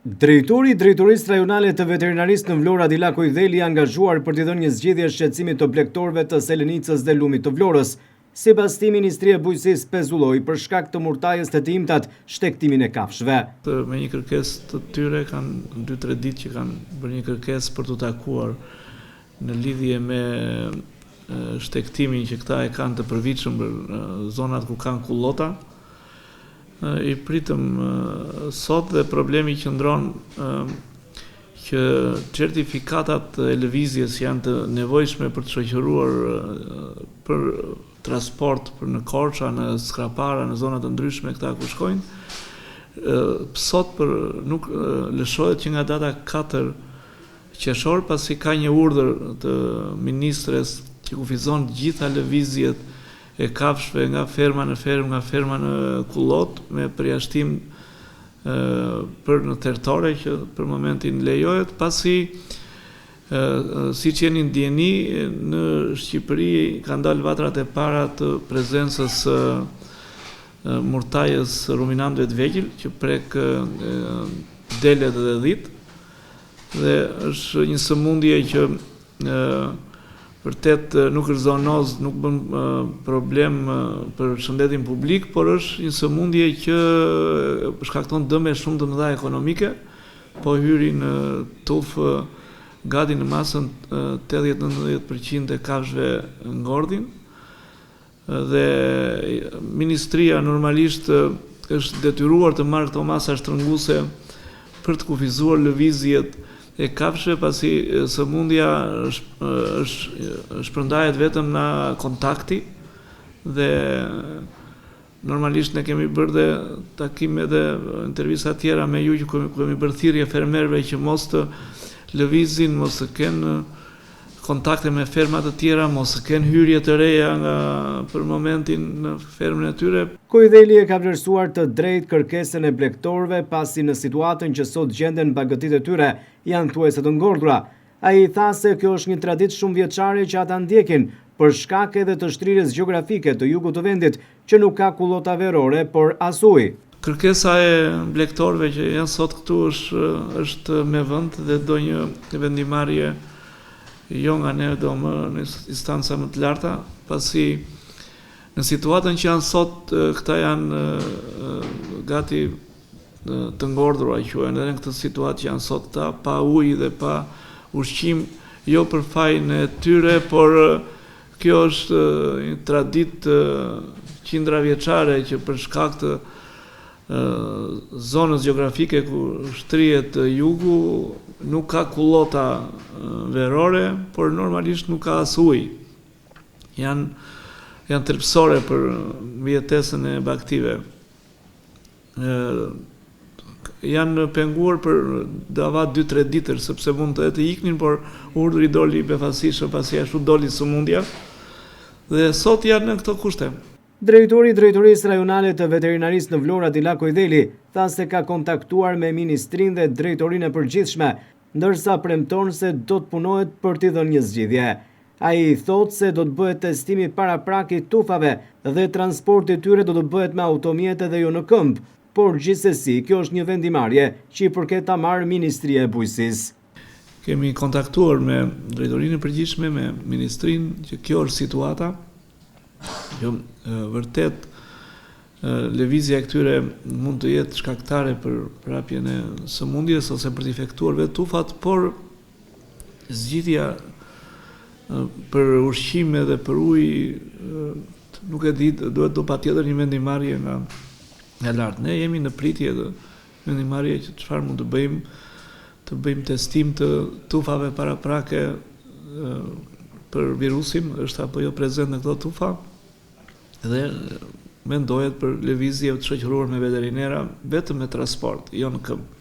Drejtori i Drejtorisë Rajonale të Veterinarisë në Vlorë Adila Kojdheli angazhuar për t'i dhënë një zgjidhje shqetësimit të blegtorëve të Selenicës dhe Lumit të Vlorës. Sipas tij, Ministria e Bujqësisë pezulloi për shkak të murtajës të timtat shtektimin e kafshëve. Me një kërkesë të tyre kanë 2-3 ditë që kanë bërë një kërkesë për të takuar në lidhje me shtektimin që këta e kanë të përvitshëm për zonat ku kanë kullota. I pritëm sot dhe problemi qëndron që certifikatat e lëvizjes janë të nevojshme për të shoqëruar për transport për në Korça, në Skrapara, në zonat të ndryshme këta ku shkojnë. Sot nuk lëshohet që nga data 4 qershor, pasi ka një urdhër të ministres që kufizon gjitha lëvizjet e kafshëve nga ferma në fermë, nga ferma në kullot, me përjashtim për në tertore që për momentin lejohet, pasi si që jeni ndjeni, në Shqipëri kanë dalë vatrat e para të prezencës murtajës ruminantëve të vegjël, që prek delet dhe dhit, dhe është një sëmundje që vërtet nuk është zoonoz, nuk bën problem për shëndetin publik, por është një sëmundje që shkakton dëme shumë të mëdha ekonomike, po hyri në tufë gati në masën 80-90% e kafshëve ngordhin, dhe Ministria normalisht është detyruar të marrë këto masa shtrënguese për të kufizuar lëvizjet e kafshëve, pasi sëmundja shpërndahet vetëm në kontakti, dhe normalisht ne kemi bërë dhe takime dhe intervista tjera me ju që kemi bërë thirrje fermerëve që mos të lëvizin, mos të kenë kontakte me ferma të tjera, mos të kenë hyrje të reja për momentin në fermën e tyre. Kojdheli e ka vlerësuar të drejtë kërkesën e blegtorëve, pasi në situatën që sot gjenden bagëtitë e tyre janë thuajse të ngordhura. Ai tha se kjo është një traditë shumë vjeçare që ata ndjekin, për shkak edhe të shtrirjes gjeografike të jugut të vendit, që nuk ka kullota verore, por as ujë. Kërkesa e blegtorëve që janë sot këtu është me vend dhe do një vendimarrje jo nga ne, do më në instanca më të larta, pasi në situatën që janë sot, këta janë gati të ngordhura, quhen, edhe në këtë situatë që janë sot këta, pa ujë dhe pa ushqim, jo për fajin e tyre, por kjo është një traditë qindra vjeçare që për shkak të zonës gjeografike ku shtrihet jugu, nuk ka kullota verore, por normalisht nuk ka as ujë. Janë tërpsore për mbijetesën e baktive. Janë penguar për dava 2-3 ditër, sepse mund të iknin, por urdhri doli befasishëm, pasi ashtu doli sëmundja, dhe sot janë në këto kushte. Drejtori i Drejtorisë Rajonale të Veterinarisë në Vlorë Adila Kojdheli tha se ka kontaktuar me Ministrinë dhe Drejtorinë e Përgjithshme, ndërsa premton se do të punohet për t'i dhënë një zgjidhje. Ai thotë se do të bëhet testimi paraprak i tufave dhe transporti i tyre do të bëhet me automjete dhe jo në këmbë, por gjithsesi kjo është një vendimarrje që i përket ta marrë Ministria e Bujqësisë. Kemi kontaktuar me Drejtorinë e Përgjithshme, me Ministrinë, që kjo është situata. Vërtet, lëvizja e këtyre mund të jetë shkaktare për prapjen e sëmundjes ose për të infektuar vetë tufat, por zgjidhja për ushqime dhe për ujë nuk e di, duhet do patjetër një vendimarrje nga lart. Ne jemi në pritje të vendimarrje që çfarë mund të bëjmë testim të tufave paraprake për virusin, është apo jo prezent në këto tufa, dhe mendohet për lëvizje të shoqëruar me veterinera vetëm me transport, jo në këmbë.